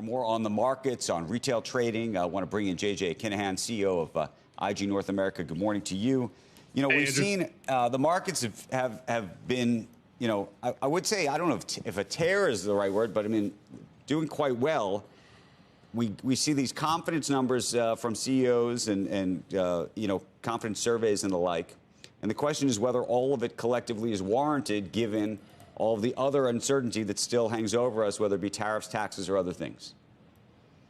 For more on the markets, on retail trading, I want to bring in JJ Kinahan, CEO of IG North America. Good morning to you. You know, hey, we've Andrew. seen the markets have been, you know, I would say, I don't know if a tear is the right word, but I mean, doing quite well. We see these confidence numbers from CEOs and you know, confidence surveys and the like. And the question is whether all of it collectively is warranted given all of the other uncertainty that still hangs over us, whether it be tariffs, taxes, or other things.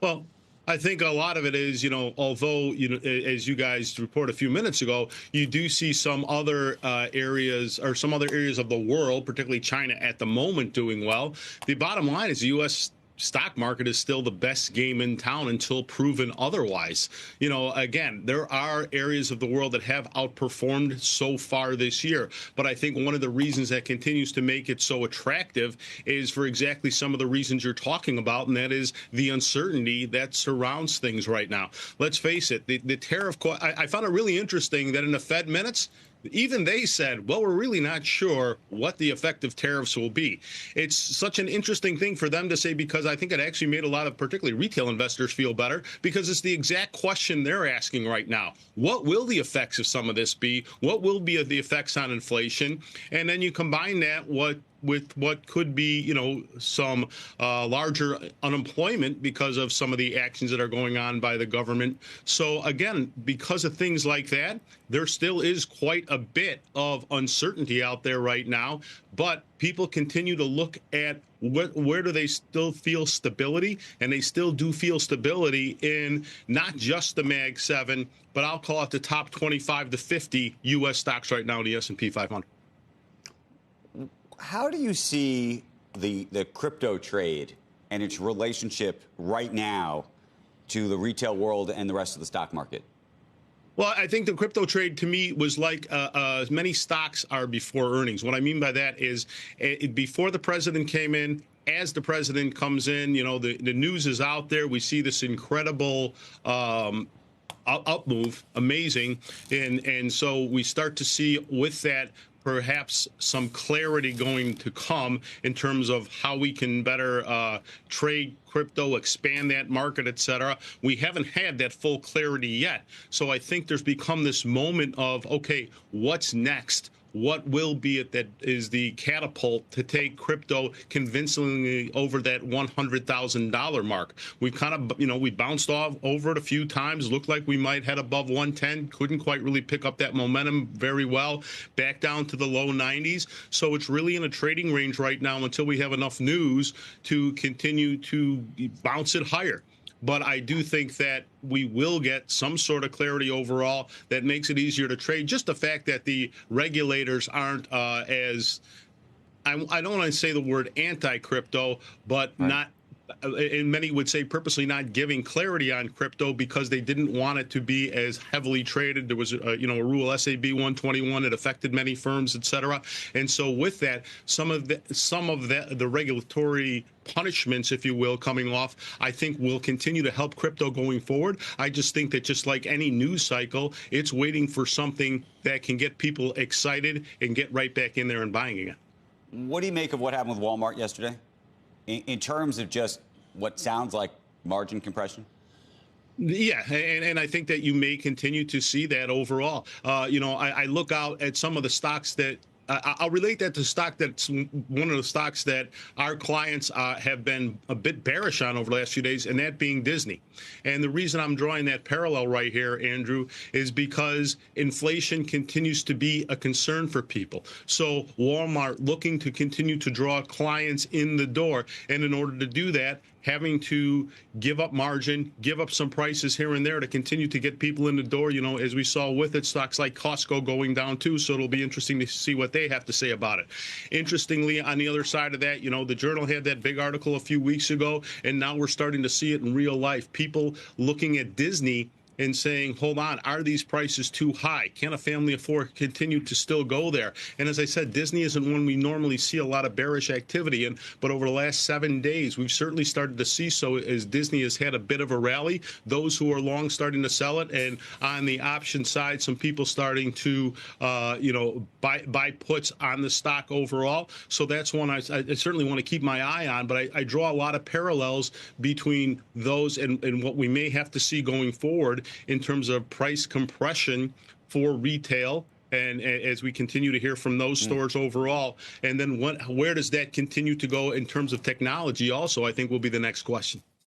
Well, I think a lot of it is, you know, although, you know, as you guys reported a few minutes ago, you do see some other areas or some other areas of the world, particularly China at the moment, doing well. The bottom line is the U.S. stock market is still the best game in town until proven otherwise. You know, again, there are areas of the world that have outperformed so far this year. But I think one of the reasons that continues to make it so attractive is for exactly some of the reasons you're talking about, and that is the uncertainty that surrounds things right now. Let's face it, the tariff, I found it really interesting that in the Fed minutes, even they said, well, we're really not sure what the effective tariffs will be. It's such an interesting thing for them to say, because I think it actually made a lot of particularly retail investors feel better, because it's the exact question they're asking right now. What will the effects of some of this be? What will be the effects on inflation? And then you combine that with what could be, you know, some larger unemployment because of some of the actions that are going on by the government. So again, because of things like that, there still is quite a bit of uncertainty out there right now. But people continue to look at where do they still feel stability, and they still do feel stability in not just the Mag 7, but I'll call it the top 25 to 50 U.S. stocks right now in the S&P 500. How do you see the crypto trade and its relationship right now to the retail world and the rest of the stock market? Well, I think the crypto trade to me was like as many stocks are before earnings. What I mean by that is before the president came in, as the president comes in, you know, the news is out there. We see this incredible up move, amazing. And so we start to see with that perhaps some clarity going to come in terms of how we can better trade crypto, expand that market, et cetera. We haven't had that full clarity yet. So I think there's become this moment of, okay, what's next? What will be it that is the catapult to take crypto convincingly over that $100,000 mark? We've kind of, you know, we bounced off over it a few times, looked like we might head above 110, couldn't quite really pick up that momentum very well, back down to the low 90s. So it's really in a trading range right now until we have enough news to continue to bounce it higher. But I do think that we will get some sort of clarity overall that makes it easier to trade. Just the fact that the regulators aren't as, I don't want to say the word anti-crypto, but right. Not, and many would say purposely not giving clarity on crypto because they didn't want it to be as heavily traded. There was, you know, a rule SAB 121 that affected many firms, et cetera. And so with that, some of the regulatory punishments, if you will, coming off, I think will continue to help crypto going forward. I just think that just like any news cycle, it's waiting for something that can get people excited and get right back in there and buying again. What do you make of what happened with Walmart yesterday in terms of just what sounds like margin compression? Yeah, and I think that you may continue to see that overall. You know, I look out at some of the stocks that I'll relate that to stock that's one of the stocks that our clients have been a bit bearish on over the last few days, and that being Disney. And the reason I'm drawing that parallel right here, Andrew, is because inflation continues to be a concern for people. So Walmart looking to continue to draw clients in the door, and in order to do that, having to give up margin, give up some prices here and there to continue to get people in the door, you know, as we saw with it, stocks like Costco going down too. So it'll be interesting to see what they have to say about it. Interestingly, on the other side of that, you know, the Journal had that big article a few weeks ago, and now we're starting to see it in real life. People looking at Disney and saying, hold on, are these prices too high? Can a family afford continue to still go there? And as I said, Disney isn't one we normally see a lot of bearish activity in, but over the last 7 days, we've certainly started to see so as Disney has had a bit of a rally. Those who are long starting to sell it, and on the option side, some people starting to, buy puts on the stock overall. So that's one I certainly want to keep my eye on, but I draw a lot of parallels between those and what we may have to see going forward in terms of price compression for retail, and as we continue to hear from those stores overall. And then where does that continue to go in terms of technology also, I think, will be the next question.